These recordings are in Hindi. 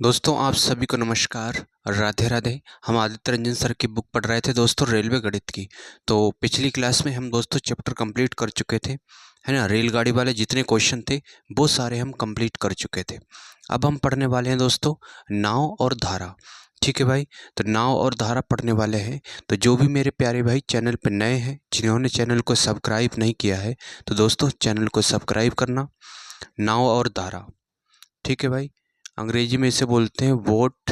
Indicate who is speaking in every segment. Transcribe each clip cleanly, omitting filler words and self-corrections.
Speaker 1: दोस्तों आप सभी को नमस्कार। राधे राधे। हम आदित्य रंजन सर की बुक पढ़ रहे थे दोस्तों, रेलवे गणित की। तो पिछली क्लास में हम दोस्तों चैप्टर कंप्लीट कर चुके थे, है ना। रेलगाड़ी वाले जितने क्वेश्चन थे वो सारे हम कंप्लीट कर चुके थे। अब हम पढ़ने वाले हैं दोस्तों नाव और धारा। ठीक है भाई, तो नाव और धारा पढ़ने वाले हैं। तो जो भी मेरे प्यारे भाई चैनल पर नए हैं, जिन्होंने चैनल को सब्सक्राइब नहीं किया है, तो दोस्तों चैनल को सब्सक्राइब करना। नाव और धारा, ठीक है भाई। अंग्रेजी में इसे बोलते हैं boat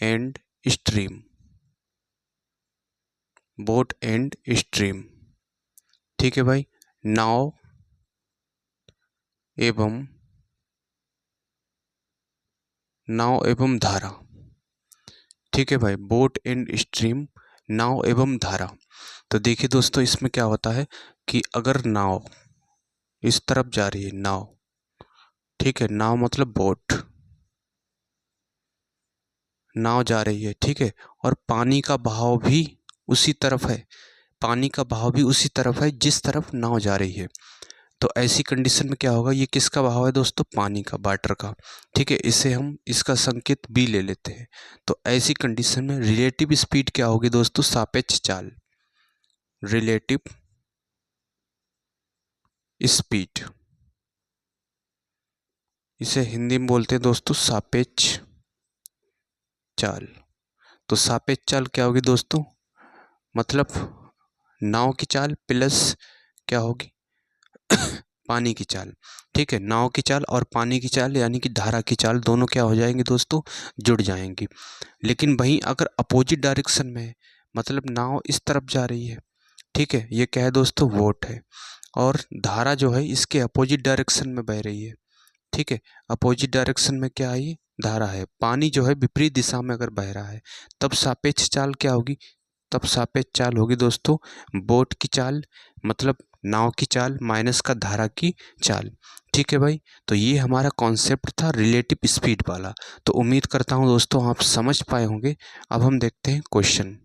Speaker 1: and stream. Boat and stream, ठीक है भाई। नाव एवं धारा, ठीक है भाई। बोट एंड स्ट्रीम, नाव एवं धारा। तो देखिए दोस्तों, इसमें क्या होता है कि अगर नाव इस तरफ जा रही है, नाव, ठीक है, नाव मतलब बोट, नाव जा रही है, ठीक है, और पानी का बहाव भी उसी तरफ है। पानी का बहाव भी उसी तरफ है जिस तरफ नाव जा रही है। तो ऐसी कंडीशन में क्या होगा, ये किसका बहाव है दोस्तों, पानी का, वाटर का, ठीक है। इसे हम इसका संकेत बी ले लेते हैं। तो ऐसी कंडीशन में रिलेटिव स्पीड क्या होगी दोस्तों, सापेक्ष चाल। रिलेटिव स्पीड, इसे हिंदी में बोलते हैं दोस्तों सापेक्ष चाल। तो सापेक्ष चाल क्या होगी दोस्तों, मतलब नाव की चाल प्लस क्या होगी पानी की चाल, ठीक है। नाव की चाल और पानी की चाल यानी कि धारा की चाल, दोनों क्या हो जाएंगी दोस्तों, जुड़ जाएंगी। लेकिन वहीं अगर अपोजिट डायरेक्शन में है, मतलब नाव इस तरफ जा रही है, ठीक है, ये क्या है दोस्तों, बोट है, और धारा जो है इसके अपोजिट डायरेक्शन में बह रही है, ठीक है। अपोजिट डायरेक्शन में क्या है, ये धारा है। पानी जो है विपरीत दिशा में अगर बह रहा है, तब सापेक्ष चाल क्या होगी, तब सापेक्ष चाल होगी दोस्तों बोट की चाल, मतलब नाव की चाल माइनस का धारा की चाल, ठीक है भाई। तो ये हमारा कॉन्सेप्ट था रिलेटिव स्पीड वाला। तो उम्मीद करता हूँ दोस्तों आप समझ पाए होंगे। अब हम देखते हैं क्वेश्चन।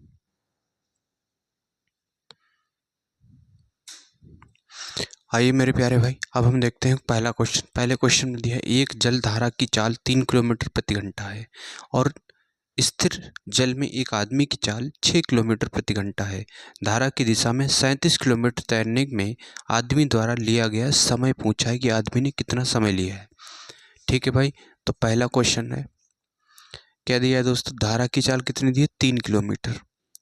Speaker 1: आइए मेरे प्यारे भाई, अब हम देखते हैं पहला क्वेश्चन। पहले क्वेश्चन में दिया है एक जल धारा की चाल 3 किलोमीटर प्रति घंटा है और स्थिर जल में एक आदमी की चाल 6 किलोमीटर प्रति घंटा है। धारा की दिशा में 37 किलोमीटर तैरने में आदमी द्वारा लिया गया समय पूछा है कि आदमी ने कितना समय लिया है, ठीक है भाई। तो पहला क्वेश्चन है, क्या दिया है दोस्तों, धारा की चाल कितनी दी है, 3 किलोमीटर,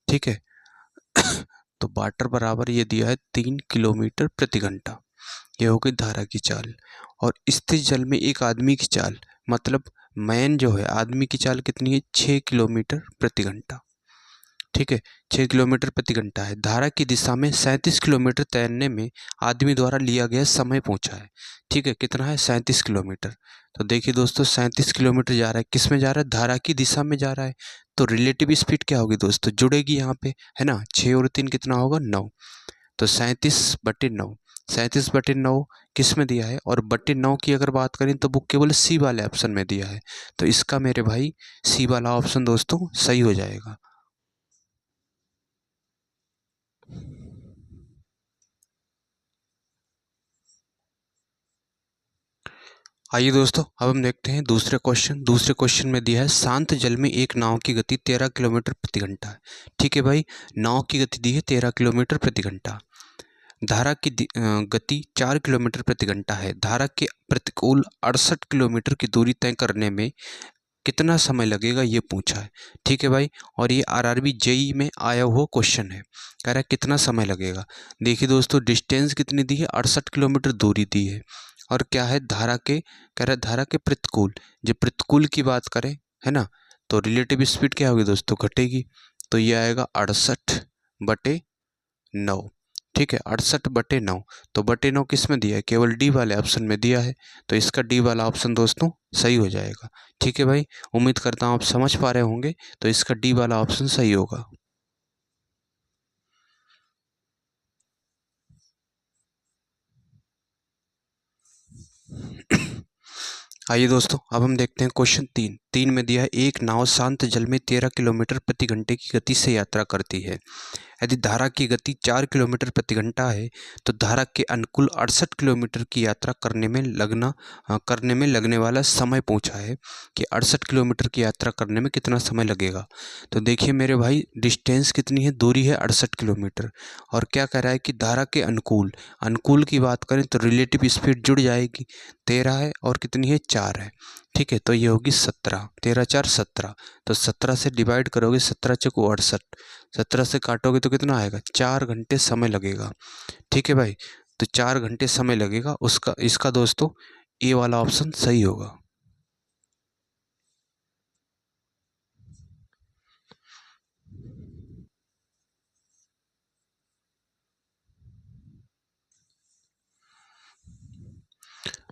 Speaker 1: ठीक है। तो वाटर बराबर ये दिया है 3 किलोमीटर प्रति घंटा, ये हो गई धारा की चाल। और स्थिर जल में एक आदमी की चाल, मतलब मैन जो है आदमी की चाल कितनी है, 6 किलोमीटर प्रति घंटा, ठीक है। 6 किलोमीटर प्रति घंटा है। धारा की दिशा में 37 किलोमीटर तैरने में आदमी द्वारा लिया गया समय पूछा है, ठीक है। कितना है, 37 किलोमीटर। तो देखिए दोस्तों 37 किलोमीटर जा रहा है, किस में जा रहा है, धारा की दिशा में जा रहा है। तो रिलेटिव स्पीड क्या होगी दोस्तों, जुड़ेगी यहाँ पे, है ना। 6 और 3 कितना होगा, 9। तो 37/9, 37/9 किस में दिया है, और बटे 9 की अगर बात करें तो वो केवल सी वाले ऑप्शन में दिया है। तो इसका मेरे भाई सी वाला ऑप्शन दोस्तों सही हो जाएगा। आइए दोस्तों, अब हम देखते हैं दूसरे क्वेश्चन। दूसरे क्वेश्चन में दिया है शांत जल में एक नाव की गति 13 किलोमीटर प्रति घंटा है, ठीक है भाई। नाव की गति दी है 13 किलोमीटर प्रति घंटा। धारा की गति 4 किलोमीटर प्रति घंटा है। धारा के प्रतिकूल 68 किलोमीटर की दूरी तय करने में कितना समय लगेगा ये पूछा है, ठीक है भाई। और ये आरआरबी जेई में आया हुआ क्वेश्चन है। कह रहा है कितना समय लगेगा। देखिए दोस्तों डिस्टेंस कितनी दी है, 68 किलोमीटर दूरी दी है। और क्या है, धारा के, कह रहा है धारा के प्रतिकूल, जब प्रतिकूल की बात करें, है ना, तो रिलेटिव स्पीड क्या होगी दोस्तों, घटेगी। तो ये आएगा 68/9, ठीक है। 68/9। तो बटे 9 किस में दिया है, केवल डी वाले ऑप्शन में दिया है। तो इसका डी वाला ऑप्शन दोस्तों सही हो जाएगा, ठीक है भाई। उम्मीद करता हूँ आप समझ पा रहे होंगे। तो इसका डी वाला ऑप्शन सही होगा। आइए दोस्तों, अब हम देखते हैं क्वेश्चन 3। 3 में दिया है एक नाव शांत जल में 13 किलोमीटर प्रति घंटे की गति से यात्रा करती है। यदि धारा की गति 4 किलोमीटर प्रति घंटा है तो धारा के अनुकूल 68 किलोमीटर की यात्रा करने में लगने वाला समय पूछा है कि 68 किलोमीटर की यात्रा करने में कितना समय लगेगा। तो देखिए मेरे भाई, डिस्टेंस कितनी है, दूरी है 68 किलोमीटर, और क्या कह रहा है कि धारा के अनुकूल की बात करें तो रिलेटिव स्पीड जुड़ जाएगी, 13 है और कितनी है 4 है। ठीक है, तो ये होगी 17, 13 4 17, तो 17 से डिवाइड करोगे, 17 चौको 68, 17 से काटोगे तो कितना आएगा, 4 घंटे समय लगेगा। ठीक है भाई, तो 4 घंटे समय लगेगा इसका दोस्तों ए वाला ऑप्शन सही होगा।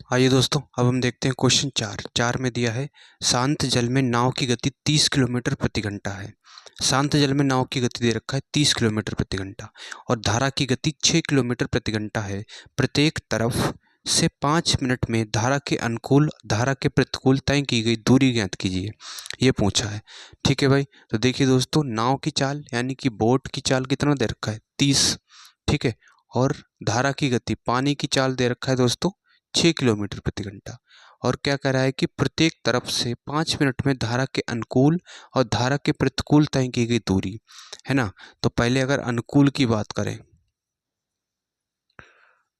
Speaker 1: आइए दोस्तों, अब हम देखते हैं क्वेश्चन 4 में दिया है शांत जल में नाव की गति 30 किलोमीटर प्रति घंटा है। शांत जल में नाव की गति दे रखा है 30 किलोमीटर प्रति घंटा और धारा की गति 6 किलोमीटर प्रति घंटा है। प्रत्येक तरफ से 5 मिनट में धारा के प्रतिकूल तय की गई दूरी ज्ञात कीजिए, ये पूछा है। ठीक है भाई, तो देखिए दोस्तों, नाव की चाल यानी कि बोट की चाल कितना दे रखा है 30, ठीक है, और धारा की गति पानी की चाल दे रखा है दोस्तों 6 किलोमीटर प्रति घंटा, और क्या कह रहा है कि प्रत्येक तरफ से 5 मिनट में धारा के अनुकूल और धारा के प्रतिकूल तय की गई दूरी है ना। तो पहले अगर अनुकूल की बात करें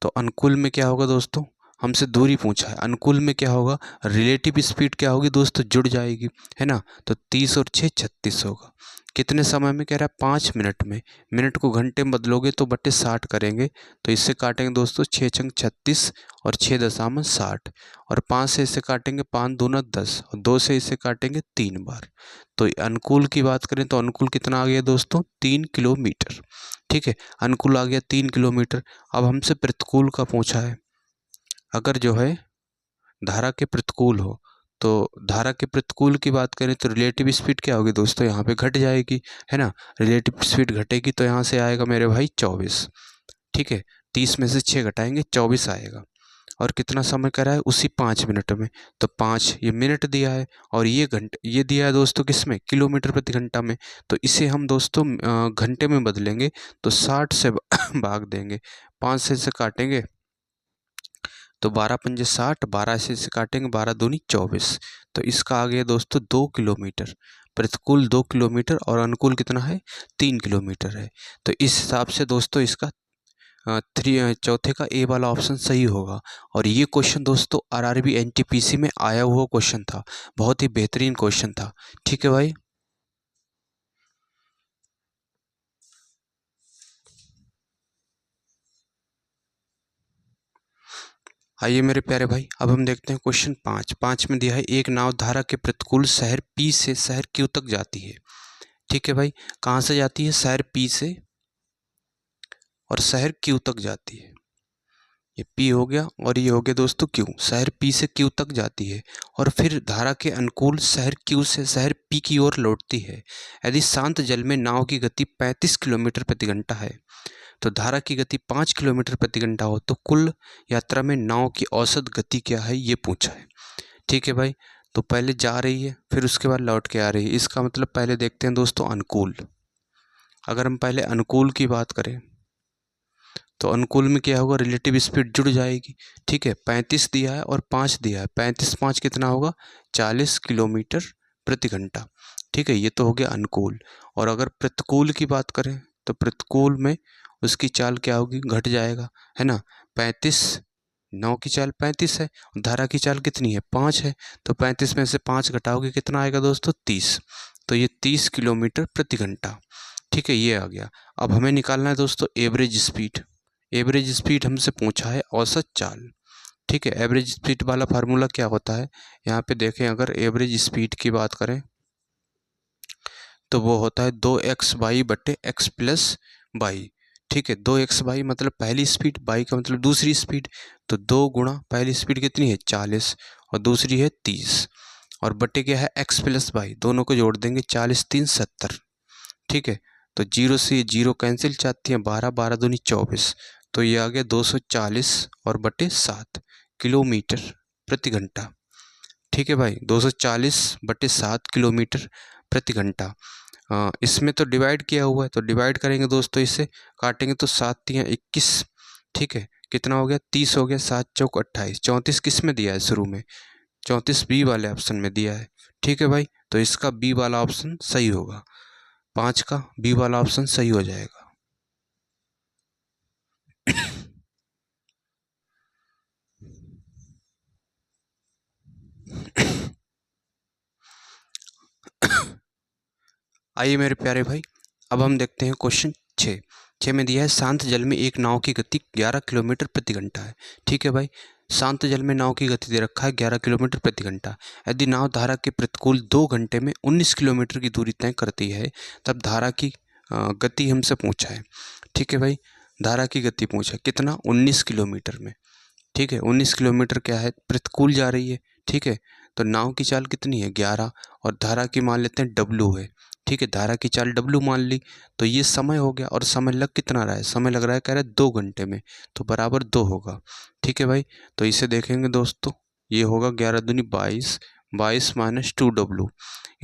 Speaker 1: तो अनुकूल में क्या होगा दोस्तों, हमसे दूरी पूछा है, अनुकूल में क्या होगा, रिलेटिव स्पीड क्या होगी दोस्तों, जुड़ जाएगी, है ना। तो 30 और 6 36 होगा। कितने समय में कह रहा है, 5 मिनट में, मिनट को घंटे में बदलोगे तो बटे 60 करेंगे, तो इससे काटेंगे दोस्तों 6 छंग 36 और 6 दशामलव 60, और 5 से इसे काटेंगे 5 दूना 10 और 2 से इसे काटेंगे 3 बार। तो अनुकूल की बात करें तो अनुकूल कितना आ गया दोस्तों, 3 किलोमीटर। ठीक है, अनुकूल आ गया 3 किलोमीटर। अब हमसे प्रतिकूल का पूछा है, अगर जो है धारा के प्रतिकूल हो तो धारा के प्रतिकूल की बात करें तो रिलेटिव स्पीड क्या होगी दोस्तों, यहाँ पे घट जाएगी, है ना। रिलेटिव स्पीड घटेगी तो यहाँ से आएगा मेरे भाई 24। ठीक है, 30 में से 6 घटाएंगे 24 आएगा, और कितना समय करा है, उसी 5 मिनट में। तो 5 ये मिनट दिया है और ये घंटे, ये दिया है दोस्तों किसमें, किलोमीटर प्रति घंटा में। तो इसे हम दोस्तों घंटे में बदलेंगे तो 60 से भाग देंगे, 5 से इसे काटेंगे तो 12 पंजे 60, 12 से काटेंगे 12 दूनी 24। तो इसका आ गया दोस्तों 2 किलोमीटर, प्रतिकूल 2 किलोमीटर और अनुकूल कितना है 3 किलोमीटर है। तो इस हिसाब से दोस्तों इसका चौथे का ए वाला ऑप्शन सही होगा। और ये क्वेश्चन दोस्तों आरआरबी एनटीपीसी में आया हुआ क्वेश्चन था, बहुत ही बेहतरीन क्वेश्चन था। ठीक है भाई, आइए मेरे प्यारे भाई, अब हम देखते हैं क्वेश्चन 5 में दिया है एक नाव धारा के प्रतिकूल शहर पी से शहर क्यू तक जाती है। ठीक है भाई, कहाँ से जाती है, शहर पी से और शहर क्यू तक जाती है। ये पी हो गया और ये हो गया दोस्तों क्यू, शहर पी से क्यू तक जाती है और फिर धारा के अनुकूल शहर क्यू से शहर पी की ओर लौटती है। यदि शांत जल में नाव की गति 35 किलोमीटर प्रति घंटा है तो धारा की गति 5 किलोमीटर प्रति घंटा हो तो कुल यात्रा में नाव की औसत गति क्या है, ये पूछा है। ठीक है भाई, तो पहले जा रही है फिर उसके बाद लौट के आ रही है, इसका मतलब पहले देखते हैं दोस्तों अनुकूल। अगर हम पहले अनुकूल की बात करें तो अनुकूल में क्या होगा, रिलेटिव स्पीड जुड़ जाएगी। ठीक है, 35 दिया है और 5 दिया है, 35 5 कितना होगा 40 किलोमीटर प्रति घंटा। ठीक है, ये तो हो गया अनुकूल। और अगर प्रतिकूल की बात करें तो प्रतिकूल में उसकी चाल क्या होगी, घट जाएगा, है ना। 35, नाव की चाल 35 है, धारा की चाल कितनी है 5 है, तो 35 में से 5 घटाओगे कितना आएगा दोस्तों 30। तो ये 30 किलोमीटर प्रति घंटा। ठीक है, ये आ गया। अब हमें निकालना है दोस्तों एवरेज स्पीड। एवरेज स्पीड हमसे पूछा है औसत चाल। ठीक है, एवरेज स्पीड वाला फार्मूला क्या होता है, यहाँ पे देखें, अगर एवरेज स्पीड की बात करें तो वो होता है 2x बाई बटे x प्लस बाई। ठीक है, 2x बाई मतलब पहली स्पीड, बाई का मतलब दूसरी स्पीड, तो 2 गुणा पहली स्पीड कितनी है 40 और दूसरी है 30, और बटे क्या है x प्लस बाई, दोनों को जोड़ देंगे 40 3 70। ठीक है, तो 0 से ये 0 कैंसिल जाती है, 12 12 दूनी 24, तो ये आ गया 240 और बटे 7 किलोमीटर प्रति घंटा। ठीक है भाई, 240/7 किलोमीटर प्रति घंटा। इसमें तो डिवाइड किया हुआ है, तो डिवाइड करेंगे दोस्तों, इसे काटेंगे तो 7×3=21। ठीक है, कितना हो गया, 30 हो गया, 7×4=28। 34 किस में दिया है शुरू में, 34 बी वाले ऑप्शन में दिया है। ठीक है भाई, तो इसका बी वाला ऑप्शन सही होगा, 5 का बी वाला ऑप्शन सही हो जाएगा। आइए मेरे प्यारे भाई, अब हम देखते हैं क्वेश्चन 6। 6 में दिया है शांत जल में एक नाव की गति 11 किलोमीटर प्रति घंटा है। ठीक है भाई, शांत जल में नाव की गति दे रखा है 11 किलोमीटर प्रति घंटा। यदि नाव धारा के प्रतिकूल 2 घंटे में 19 किलोमीटर की दूरी तय करती है, तब धारा की गति हमसे पूछा है। ठीक है भाई, धारा की गति पूछा, कितना, 19 किलोमीटर में। ठीक है, 19 किलोमीटर क्या है, प्रतिकूल जा रही है। ठीक है, तो नाव की चाल कितनी है, 11, और धारा की मान लेते हैं W है। ठीक है, धारा की चाल W मान ली, तो ये समय हो गया, और समय लग कितना रहा है, समय लग रहा है, कह रहा है 2 घंटे में, तो बराबर 2 होगा। ठीक है भाई, तो इसे देखेंगे दोस्तों, ये होगा 11 दूनी 22, 22 माइनस 2W,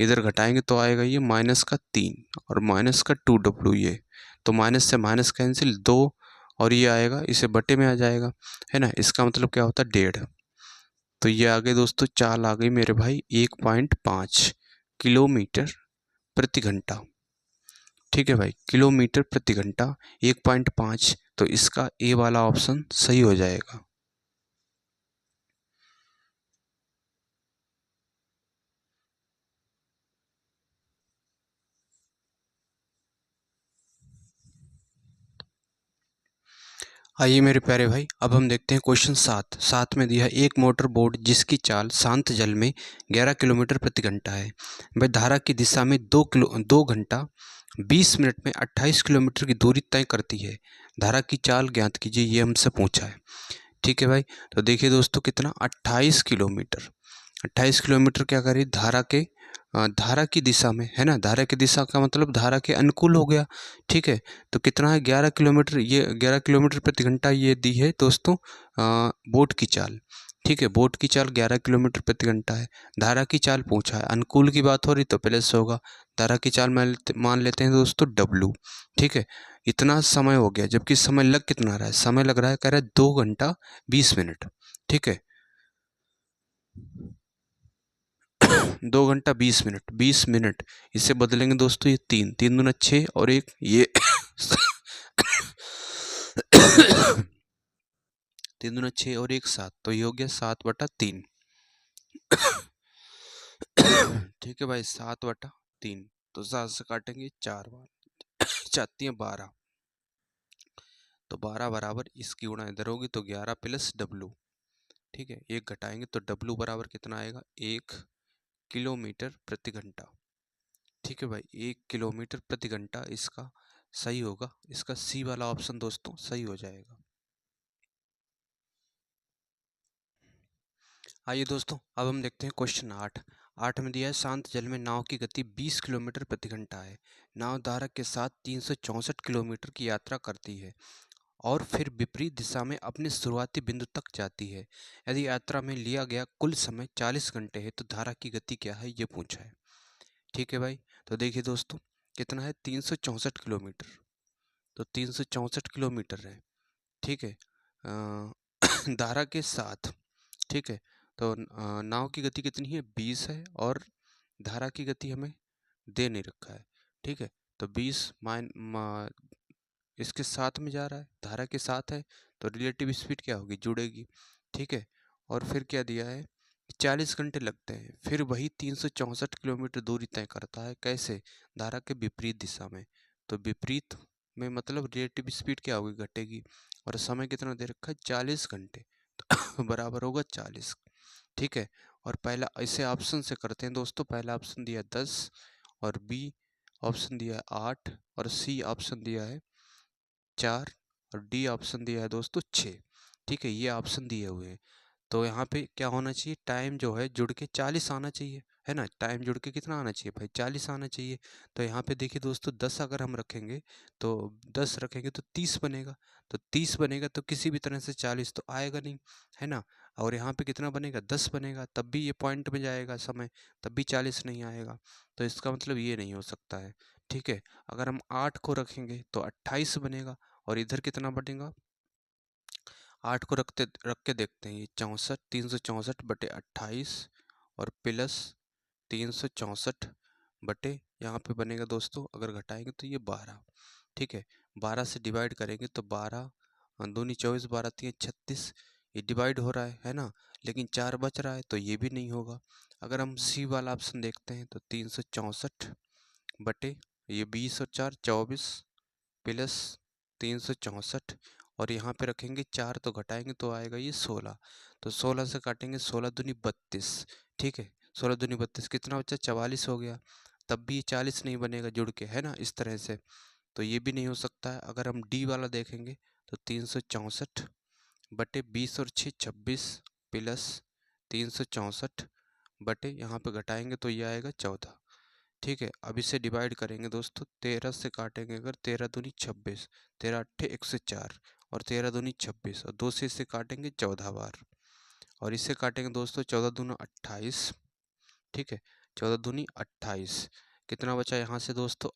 Speaker 1: इधर घटाएंगे तो आएगा ये माइनस का 3 और माइनस का 2W, ये तो माइनस से माइनस कैंसिल, 2, और ये आएगा, इसे बटे में आ जाएगा, है ना। इसका मतलब क्या होता है, 1.5। तो ये आ गए दोस्तों, चाल आ गई मेरे भाई 1.5 किलोमीटर प्रति घंटा। ठीक है भाई, किलोमीटर प्रति घंटा 1.5, तो इसका ए वाला ऑप्शन सही हो जाएगा। आइए मेरे प्यारे भाई, अब हम देखते हैं क्वेश्चन 7। 7 में दिया है एक मोटर बोट जिसकी चाल शांत जल में 11 किलोमीटर प्रति घंटा है, वह धारा की दिशा में 2 घंटा 20 मिनट में 28 किलोमीटर की दूरी तय करती है, धारा की चाल ज्ञात कीजिए, ये हमसे पूछा है। ठीक है भाई, तो देखिए दोस्तों, कितना, 28 किलोमीटर। 28 किलोमीटर क्या करी, धारा की दिशा में, है ना, धारा की दिशा का मतलब धारा के अनुकूल हो गया। ठीक है, तो कितना है, 11 किलोमीटर, ये 11 किलोमीटर प्रति घंटा ये दी है दोस्तों बोट की चाल। ठीक है, बोट की चाल 11 किलोमीटर प्रति घंटा है, धारा की चाल पूछा है, अनुकूल की बात हो रही तो प्लस होगा, धारा की चाल मान लेते हैं दोस्तों W। ठीक है, इतना समय हो गया, जबकि समय लग कितना रहा है, समय लग रहा है, कह रहा है 2 घंटा 20 मिनट। ठीक है, 2 घंटा 20 मिनट, 20 मिनट, इसे बदलेंगे दोस्तों, ये 3, 3 दूना 6 और एक ये 3 दूना 6 और एक 7, तो ये हो गया 7/3। ठीक है भाई, 7/3, तो 7 से काटेंगे 4 बार, चाहती है 12, तो 12 बराबर इसकी गुणा इधर होगी तो 11 प्लस W। ठीक है, एक घटाएंगे तो W बराबर कितना आएगा, 1 किलोमीटर प्रति घंटा। ठीक है भाई, 1 किलोमीटर प्रति घंटा इसका सही होगा, इसका सी वाला ऑप्शन दोस्तों सही हो जाएगा। आइए दोस्तों, अब हम देखते हैं क्वेश्चन 8। 8 में दिया है शांत जल में नाव की गति 20 किलोमीटर प्रति घंटा है, नाव धारा के साथ 364 किलोमीटर की यात्रा करती है और फिर विपरीत दिशा में अपने शुरुआती बिंदु तक जाती है। यदि यात्रा में लिया गया कुल समय 40 घंटे है, तो धारा की गति क्या है, ये पूछा है। ठीक है भाई, तो देखिए दोस्तों, कितना है, 364 किलोमीटर, तो 364 किलोमीटर है। ठीक है, धारा के साथ, ठीक है, तो नाव की गति कितनी है, 20 है, और धारा की गति हमें दे नहीं रखा है। ठीक है, तो 20 इसके साथ में जा रहा है, धारा के साथ है, तो रिलेटिव स्पीड क्या होगी, जुड़ेगी। ठीक है, और फिर क्या दिया है, 40 घंटे लगते हैं, फिर वही 364 किलोमीटर दूरी तय करता है, कैसे, धारा के विपरीत दिशा में, तो विपरीत में मतलब रिलेटिव स्पीड क्या होगी, घटेगी, और समय कितना दे रखा है, 40 घंटे, तो बराबर होगा 40। ठीक है, और पहला इसे ऑप्शन से करते हैं दोस्तों, पहला ऑप्शन दिया 10, और बी ऑप्शन दिया है 8, और सी ऑप्शन दिया है 4, और डी ऑप्शन दिया है दोस्तों 6। ठीक है, ये ऑप्शन दिए हुए हैं, तो यहाँ पे क्या होना चाहिए, टाइम जो है जुड़ के 40 आना चाहिए, है ना। टाइम जुड़ के कितना आना चाहिए भाई, 40 आना चाहिए। तो यहाँ पे देखिए दोस्तों 10 अगर हम रखेंगे तो 10 रखेंगे तो 30 बनेगा। तो 30 बनेगा तो किसी भी तरह से 40 तो आएगा नहीं, है ना। और यहाँ पे कितना बनेगा, 10 बनेगा, तब भी ये पॉइंट में जाएगा समय, तब भी 40 नहीं आएगा। तो इसका मतलब ये नहीं हो सकता है। ठीक है, अगर हम 8 को रखेंगे तो 28 बनेगा, और इधर कितना बनेगा, 8 को रख के देखते हैं, ये 64, 364/28 और प्लस 364 बटे यहाँ पे बनेगा दोस्तों, अगर घटाएंगे तो ये 12। ठीक है, 12 से डिवाइड करेंगे तो 12 दूनी 24, 12 3 36, ये डिवाइड हो रहा है ना। लेकिन 4 बच रहा है तो ये भी नहीं होगा। अगर हम सी वाला ऑप्शन देखते हैं तो 364 बटे ये 20 और 4 24 प्लस 364, और यहाँ पे रखेंगे 4 तो घटाएंगे तो आएगा ये 16। तो 16 से काटेंगे, 16 दूनी 32। ठीक है, 16 दूनी 32, कितना बचा, 44 हो गया। तब भी 40 नहीं बनेगा जुड़ के, है ना, इस तरह से। तो ये भी नहीं हो सकता है। अगर हम डी वाला देखेंगे तो 364 बटे 20 और 6 26 प्लस 364 बटे यहाँ पे घटाएंगे तो ये आएगा 14। ठीक है, अब इसे डिवाइड करेंगे दोस्तों, 13 से काटेंगे अगर, 13 दूनी 26, 13 अट्ठे 104 और 13 दूनी 26, और 2 से इसे काटेंगे 14 बार, और इसे काटेंगे दोस्तों 14 दूना 28। ठीक है, 14 दूनी 28, कितना बचा यहाँ से दोस्तों,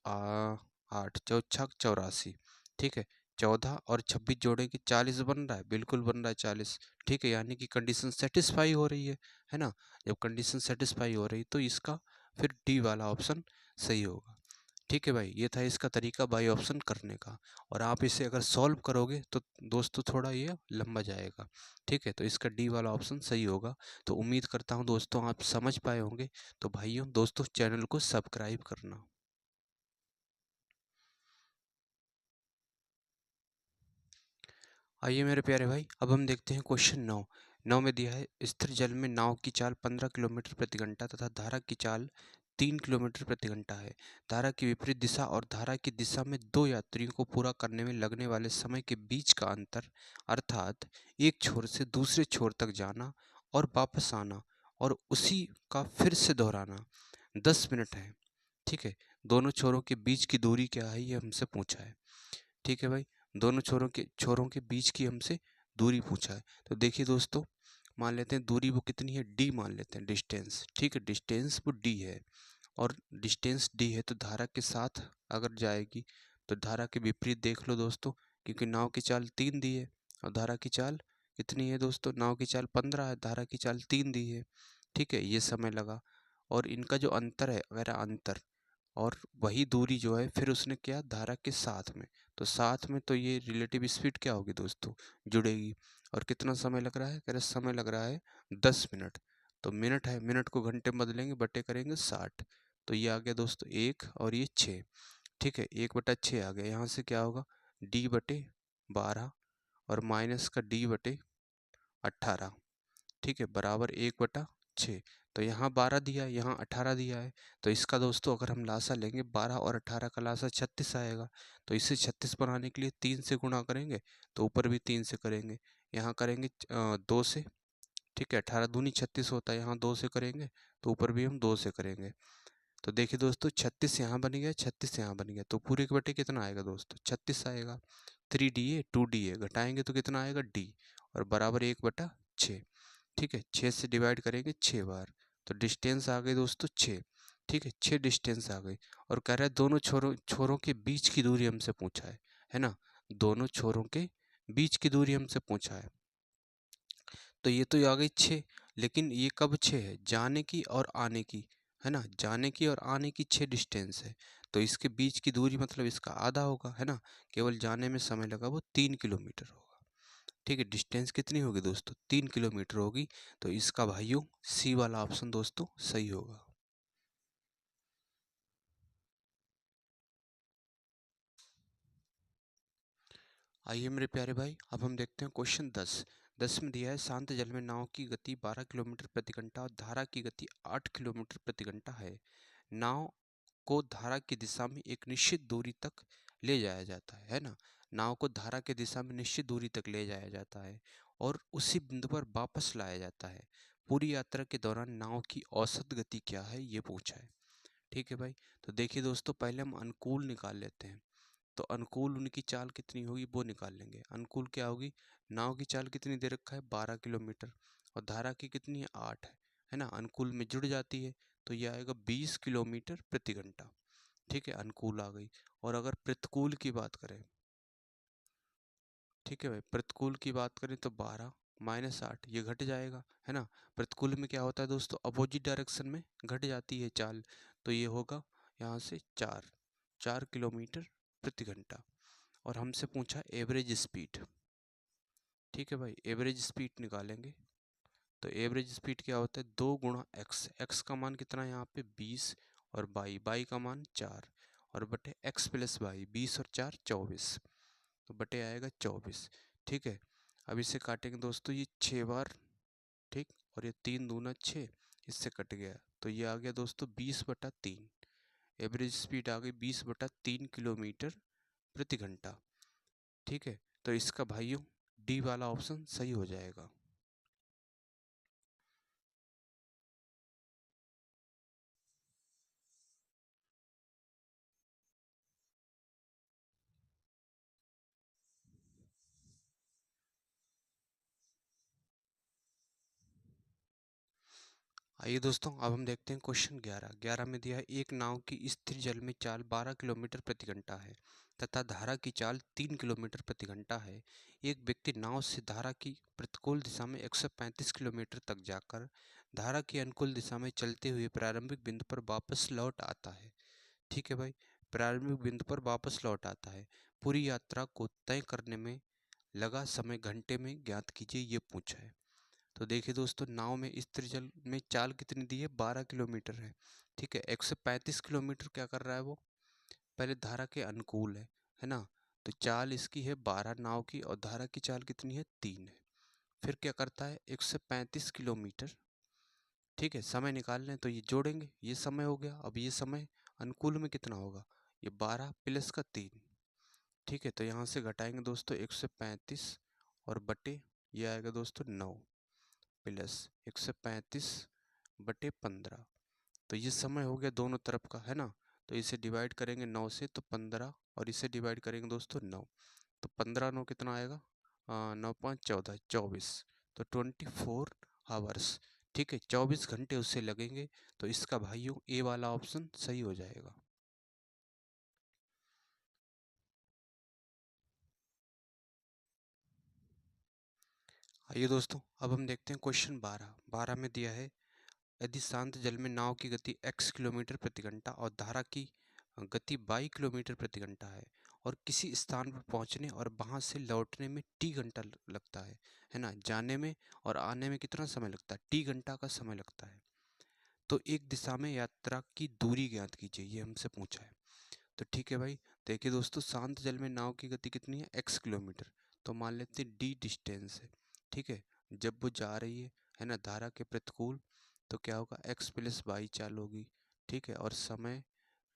Speaker 1: 8 चौछक 84। ठीक है, 14 और 26 जोड़ेंगे 40 बन रहा है, बिल्कुल बन रहा है 40। ठीक है, यानी कि कंडीशन सेटिस्फाई हो रही है ना। जब कंडीशन सेटिस्फाई हो रही तो इसका फिर डी वाला ऑप्शन सही होगा। ठीक है भाई, ये था इसका तरीका बाई ऑप्शन करने का। और आप इसे अगर सॉल्व करोगे तो दोस्तों थोड़ा ये लंबा जाएगा। ठीक है, तो इसका डी वाला ऑप्शन सही होगा। तो उम्मीद करता हूँ दोस्तों आप समझ पाए होंगे। तो भाइयों दोस्तों चैनल को सब्सक्राइब करना। आइए मेरे प्यारे भाई, अब हम देखते हैं क्वेश्चन 9। 9 में दिया है, स्थिर जल में नाव की चाल 15 किलोमीटर प्रति घंटा तथा धारा की चाल 3 किलोमीटर प्रति घंटा है। धारा की विपरीत दिशा और धारा की दिशा में दो यात्रियों को पूरा करने में लगने वाले समय के बीच का अंतर, अर्थात एक छोर से दूसरे छोर तक जाना और वापस आना और उसी का फिर से दोहराना 10 मिनट है। ठीक है, दोनों छोरों के बीच की दूरी क्या है ये हमसे पूछा है। ठीक है भाई, दोनों छोरों के बीच की हमसे दूरी पूछा है। तो देखिए दोस्तों, मान लेते हैं दूरी वो कितनी है, डी मान लेते हैं, डिस्टेंस। ठीक है, डिस्टेंस वो डी है, और डिस्टेंस डी है तो धारा के साथ अगर जाएगी तो धारा के विपरीत देख लो दोस्तों, क्योंकि नाव की चाल 3 दी है और धारा की चाल कितनी है दोस्तों, नाव की चाल 15 है, धारा की चाल 3 दी है। ठीक है, ये समय लगा। और इनका जो अंतर है, अगर अंतर और वही दूरी जो है फिर उसने क्या, धारा के साथ में, तो साथ में तो ये रिलेटिव स्पीड क्या होगी दोस्तों, जुड़ेगी। और कितना समय लग रहा है, कह रहे समय लग रहा है 10 मिनट। तो मिनट है, मिनट को घंटे में बदलेंगे, बटे करेंगे 60। तो ये आ गया दोस्तों 1 और ये 6। ठीक है, 1/6 आ गया। यहाँ से क्या होगा, d/12 और माइनस का d/18। ठीक है, बराबर 1/6। तो यहाँ 12 दिया है, यहाँ 18 दिया है। तो इसका दोस्तों अगर हम लासा लेंगे, 12 और 18 का लासा 36 आएगा। तो इसे 36 बनाने के लिए 3 से गुणा करेंगे, तो ऊपर भी 3 से करेंगे, यहाँ करेंगे 2 से। ठीक है, 18 दूनी 36 होता है, यहाँ 2 से करेंगे तो ऊपर भी हम 2 से करेंगे। तो देखिए दोस्तों 36 यहाँ बन गया, 36 यहाँ बन गया, तो पूरे के बटे कितना आएगा दोस्तों, 36 आएगा। 3 DA 2 DA घटाएंगे तो कितना आएगा, डी, और बराबर 1/6। ठीक है, 6 से डिवाइड करेंगे 6 बार, तो डिस्टेंस आ गई दोस्तों 6। ठीक है, 6 डिस्टेंस आ गई। और कह रहा है दोनों छोरों छोरों के बीच की दूरी हमसे पूछा है ना। दोनों छोरों के बीच की दूरी हमसे पूछा है। तो ये तो आ गई 6, लेकिन ये कब 6 है, जाने की और आने की, है ना, जाने की और आने की 6 डिस्टेंस है। तो इसके बीच की दूरी मतलब इसका आधा होगा, है ना। केवल जाने में समय लगा वो 3 किलोमीटर होगा। ठीक है, डिस्टेंस कितनी होगी दोस्तों, 3 किलोमीटर होगी। तो इसका भाइयों सी वाला ऑप्शन दोस्तों सही होगा। आइए मेरे प्यारे भाई, अब हम देखते हैं क्वेश्चन 10। 10 में दिया है, शांत जल में नाव की गति 12 किलोमीटर प्रति घंटा और धारा की गति 8 किलोमीटर प्रति घंटा है। नाव को धारा की दिशा में एक निश्चित दूरी तक ले जाया जाता है ना। नाव को धारा की दिशा में निश्चित दूरी तक ले जाया जाता है और उसी बिंदु पर वापस लाया जाता है। पूरी यात्रा के दौरान नाव की औसत गति क्या है ये पूछा है। ठीक है भाई, तो देखिए दोस्तों, पहले हम अनुकूल निकाल लेते हैं। तो अनुकूल उनकी चाल कितनी होगी वो निकाल लेंगे। अनुकूल क्या होगी, नाव की चाल कितनी दे रखा है 12 किलोमीटर, और धारा की कितनी है 8 है ना, अनुकूल में जुड़ जाती है तो ये आएगा 20 किलोमीटर प्रति घंटा। ठीक है, अनुकूल आ गई। और अगर प्रतिकूल की बात करें, ठीक है भाई, प्रतिकूल की बात करें तो 12 -8 ये घट जाएगा, है ना। प्रतिकूल में क्या होता है दोस्तों, अपोजिट डायरेक्शन में घट जाती है चाल, तो ये होगा यहाँ से 4 किलोमीटर प्रति घंटा। और हमसे पूछा एवरेज स्पीड। ठीक है भाई, एवरेज स्पीड निकालेंगे। तो एवरेज स्पीड क्या होता है, 2 गुणा एक्स। एक्स का मान कितना है यहाँ पे 20, और बाई का मान 4, और बटे एक्स प्लस वाई, 20 और 4 24, तो बटे आएगा 24। ठीक है, अब इसे काटेंगे दोस्तों, ये 6 बार, ठीक, और ये 3 दूना 6, इससे कट गया तो ये आ गया दोस्तों 20/3। एवरेज स्पीड आ गई 20/3 किलोमीटर प्रति घंटा। ठीक है, तो इसका भाइयों डी वाला ऑप्शन सही हो जाएगा। आइए दोस्तों, अब हम देखते हैं क्वेश्चन 11 में दिया है एक नाव की स्थिर जल में चाल 12 किलोमीटर प्रति घंटा है तथा धारा की चाल 3 किलोमीटर प्रति घंटा है। एक व्यक्ति नाव से धारा की प्रतिकूल दिशा में 135 किलोमीटर तक जाकर धारा की अनुकूल दिशा में चलते हुए प्रारंभिक बिंदु पर वापस लौट आता है। ठीक है भाई, प्रारंभिक बिंदु पर वापस लौट आता है। पूरी यात्रा को तय करने में लगा समय घंटे में ज्ञात कीजिए, ये पूछा है। तो देखिए दोस्तों, नाव में स्थिर जल में चाल कितनी दी है 12 किलोमीटर है। ठीक है, 135 किलोमीटर क्या कर रहा है वो, पहले धारा के अनुकूल है ना। तो चाल इसकी है 12 नाव की, और धारा की चाल कितनी है 3 है। फिर क्या करता है 135 किलोमीटर, ठीक है, समय निकाल लें तो ये जोड़ेंगे, ये समय हो गया। अब ये समय अनुकूल में कितना होगा, ये 12 प्लस का 3। ठीक है, तो यहाँ से घटाएंगे दोस्तों 135 और बटे ये आएगा दोस्तों 9 प्लस 135/15। तो ये समय हो गया दोनों तरफ का, है ना। तो इसे डिवाइड करेंगे 9 से तो 15, और इसे डिवाइड करेंगे दोस्तों 9, तो 15 9 कितना आएगा, 9 5 14 24, तो 24 आवर्स। ठीक है, 24 घंटे उससे लगेंगे। तो इसका भाइयों ए वाला ऑप्शन सही हो जाएगा। आइए दोस्तों, अब हम देखते हैं क्वेश्चन 12 में दिया है यदि शांत जल में नाव की गति x किलोमीटर प्रति घंटा और धारा की गति y किलोमीटर प्रति घंटा है, और किसी स्थान पर पहुंचने और वहां से लौटने में t घंटा लगता है ना, जाने में और आने में कितना समय लगता है, t घंटा का समय लगता है। तो एक दिशा में यात्रा की दूरी ज्ञात कीजिए, ये हमसे पूछा है। तो ठीक है भाई, देखिए दोस्तों, शांत जल में नाव की गति कितनी है x किलोमीटर, तो मान लेते हैं d डिस्टेंस है। ठीक है, जब वो जा रही है ना धारा के प्रतिकूल, तो क्या होगा x प्लस वाई चाल होगी। ठीक है, और समय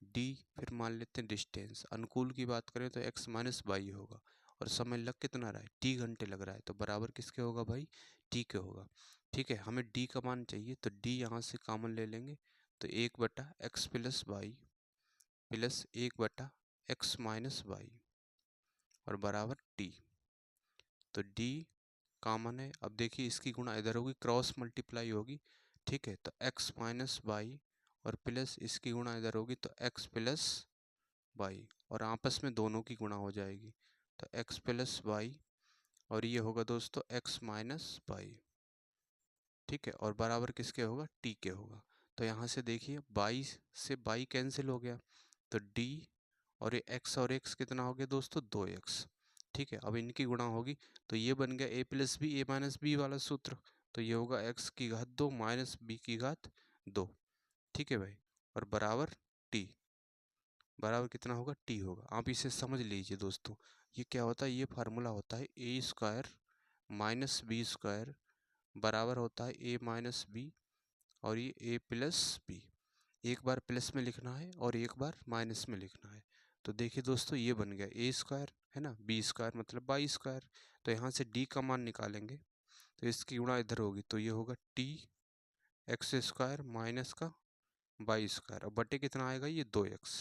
Speaker 1: d, फिर मान लेते हैं डिस्टेंस, अनुकूल की बात करें तो x माइनस वाई होगा, और समय लग कितना रहा है t घंटे लग रहा है, तो बराबर किसके होगा भाई, t के होगा। ठीक है, हमें d का मान चाहिए तो d यहाँ से कॉमन ले लेंगे, तो 1/x plus y plus 1/x minus y और बराबर टी। तो डी कॉमन है, अब देखिए इसकी गुणा इधर होगी, क्रॉस मल्टीप्लाई होगी। ठीक है, तो x माइनस वाई और प्लस इसकी गुणा इधर होगी तो x प्लस वाई, और आपस में दोनों की गुणा हो जाएगी, तो x प्लस वाई, और ये होगा दोस्तों x माइनस वाई। ठीक है, और बराबर किसके होगा, t के होगा। तो यहाँ से देखिए 22 से बाई कैंसिल हो गया, तो d और ये x और x कितना हो गया दोस्तों 2x। ठीक है, अब इनकी गुणा होगी तो ये बन गया a plus b, a minus b वाला सूत्र, तो ये होगा x की घात 2 माइनस बी की घात 2। ठीक है भाई, और बराबर t, बराबर कितना होगा t होगा। आप इसे समझ लीजिए दोस्तों, ये क्या होता है, ये फार्मूला होता है a square minus b square बराबर होता है a माइनस बी, और ये a प्लस बी। एक बार प्लस में लिखना है और एक बार माइनस में लिखना है। तो देखिए दोस्तों, ये बन गया a स्क्वायर, है ना, b स्क्वायर मतलब वाई स्क्वायर। तो यहाँ से d का मान निकालेंगे तो इसकी गुणा इधर होगी, तो ये होगा t एक्स स्क्वायर माइनस का वाई स्क्वायर, और बटे कितना आएगा ये 2x।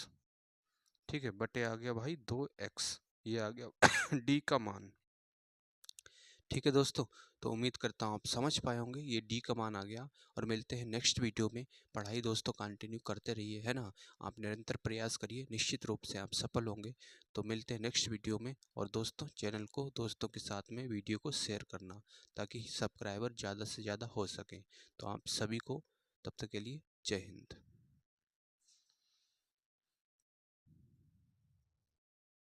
Speaker 1: ठीक है, बटे आ गया भाई 2x, ये आ गया डी का मान। ठीक है दोस्तों, तो उम्मीद करता हूँ आप समझ पाए होंगे, ये डी का मान आ गया। और मिलते हैं नेक्स्ट वीडियो में। पढ़ाई दोस्तों कंटिन्यू करते रहिए, है ना। आप निरंतर प्रयास करिए, निश्चित रूप से आप सफल होंगे। तो मिलते हैं नेक्स्ट वीडियो में। और दोस्तों चैनल को दोस्तों के साथ में वीडियो को शेयर करना, ताकि सब्सक्राइबर ज़्यादा से ज़्यादा हो सकें। तो आप सभी को तब तक के लिए जय हिंद।